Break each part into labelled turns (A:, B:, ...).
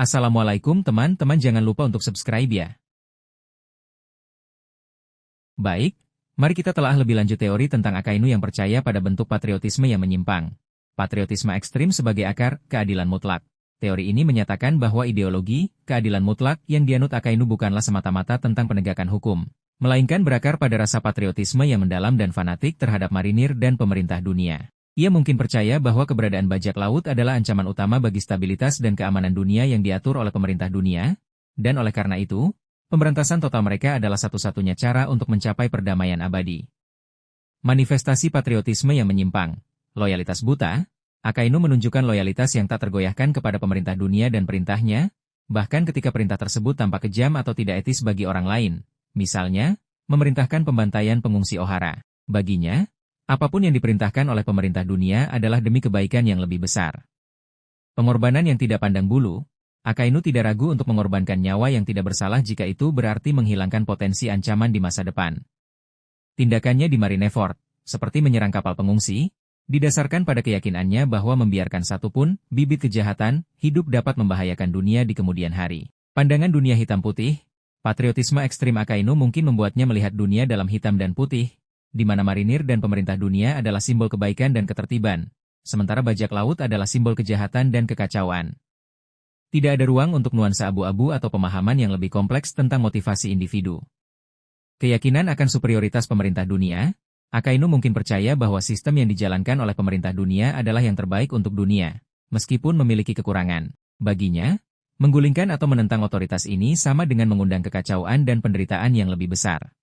A: Assalamualaikum teman-teman, jangan lupa untuk subscribe ya. Baik, mari kita telah lebih lanjut teori tentang Akainu yang percaya pada bentuk patriotisme yang menyimpang. Patriotisme ekstrim sebagai akar keadilan mutlak. Teori ini menyatakan bahwa ideologi keadilan mutlak yang dianut Akainu bukanlah semata-mata tentang penegakan hukum, melainkan berakar pada rasa patriotisme yang mendalam dan fanatik terhadap marinir dan pemerintah dunia. Ia mungkin percaya bahwa keberadaan bajak laut adalah ancaman utama bagi stabilitas dan keamanan dunia yang diatur oleh pemerintah dunia, dan oleh karena itu, pemberantasan total mereka adalah satu-satunya cara untuk mencapai perdamaian abadi. Manifestasi patriotisme yang menyimpang. Loyalitas buta. Akainu menunjukkan loyalitas yang tak tergoyahkan kepada pemerintah dunia dan perintahnya, bahkan ketika perintah tersebut tampak kejam atau tidak etis bagi orang lain. Misalnya, memerintahkan pembantaian pengungsi Ohara. Baginya, apapun yang diperintahkan oleh pemerintah dunia adalah demi kebaikan yang lebih besar. Pengorbanan yang tidak pandang bulu. Akainu tidak ragu untuk mengorbankan nyawa yang tidak bersalah jika itu berarti menghilangkan potensi ancaman di masa depan. Tindakannya di Marineford, seperti menyerang kapal pengungsi, didasarkan pada keyakinannya bahwa membiarkan satu pun bibit kejahatan hidup dapat membahayakan dunia di kemudian hari. Pandangan dunia hitam putih. Patriotisme ekstrim Akainu mungkin membuatnya melihat dunia dalam hitam dan putih, di mana marinir dan pemerintah dunia adalah simbol kebaikan dan ketertiban, sementara bajak laut adalah simbol kejahatan dan kekacauan. Tidak ada ruang untuk nuansa abu-abu atau pemahaman yang lebih kompleks tentang motivasi individu. Keyakinan akan superioritas pemerintah dunia. Akainu mungkin percaya bahwa sistem yang dijalankan oleh pemerintah dunia adalah yang terbaik untuk dunia, meskipun memiliki kekurangan. Baginya, menggulingkan atau menentang otoritas ini sama dengan mengundang kekacauan dan penderitaan yang lebih besar.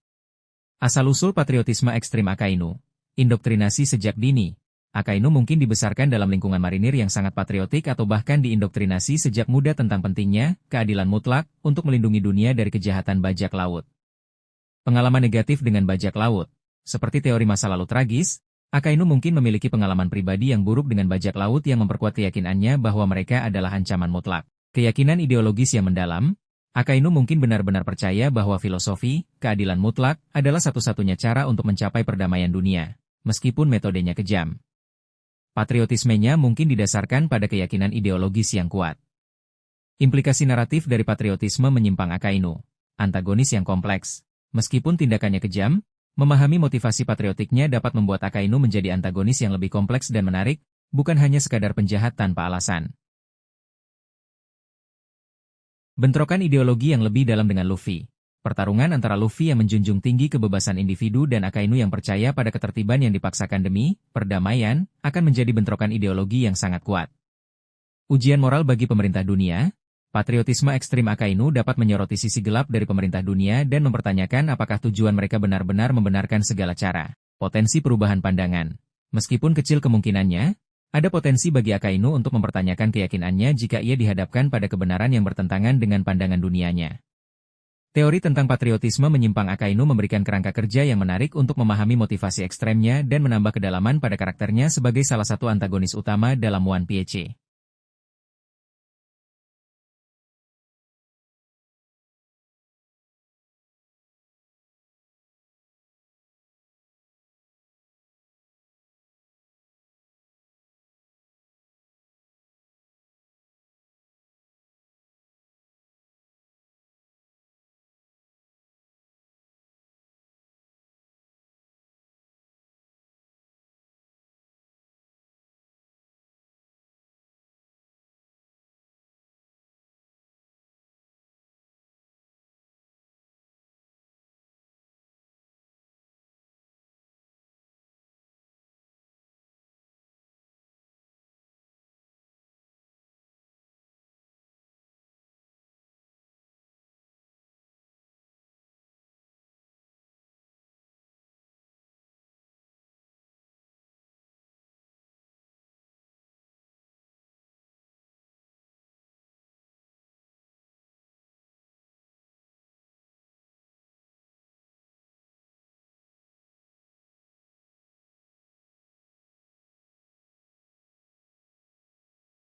A: Asal-usul patriotisme ekstrim Akainu. Indoktrinasi sejak dini. Akainu mungkin dibesarkan dalam lingkungan marinir yang sangat patriotik atau bahkan diindoktrinasi sejak muda tentang pentingnya keadilan mutlak untuk melindungi dunia dari kejahatan bajak laut. Pengalaman negatif dengan bajak laut. Seperti teori masa lalu tragis, Akainu mungkin memiliki pengalaman pribadi yang buruk dengan bajak laut yang memperkuat keyakinannya bahwa mereka adalah ancaman mutlak. Keyakinan ideologis yang mendalam. Akainu mungkin benar-benar percaya bahwa filosofi keadilan mutlak adalah satu-satunya cara untuk mencapai perdamaian dunia, meskipun metodenya kejam. Patriotismenya mungkin didasarkan pada keyakinan ideologis yang kuat. Implikasi naratif dari patriotisme menyimpang Akainu. Antagonis yang kompleks. Meskipun tindakannya kejam, memahami motivasi patriotiknya dapat membuat Akainu menjadi antagonis yang lebih kompleks dan menarik, bukan hanya sekadar penjahat tanpa alasan. Bentrokan ideologi yang lebih dalam dengan Luffy. Pertarungan antara Luffy yang menjunjung tinggi kebebasan individu dan Akainu yang percaya pada ketertiban yang dipaksakan demi perdamaian, akan menjadi bentrokan ideologi yang sangat kuat. Ujian moral bagi pemerintah dunia. Patriotisme ekstrim Akainu dapat menyoroti sisi gelap dari pemerintah dunia dan mempertanyakan apakah tujuan mereka benar-benar membenarkan segala cara. Potensi perubahan pandangan. Meskipun kecil kemungkinannya, ada potensi bagi Akainu untuk mempertanyakan keyakinannya jika ia dihadapkan pada kebenaran yang bertentangan dengan pandangan dunianya. Teori tentang patriotisme menyimpang Akainu memberikan kerangka kerja yang menarik untuk memahami motivasi ekstremnya dan menambah kedalaman pada karakternya sebagai salah satu antagonis utama dalam One Piece.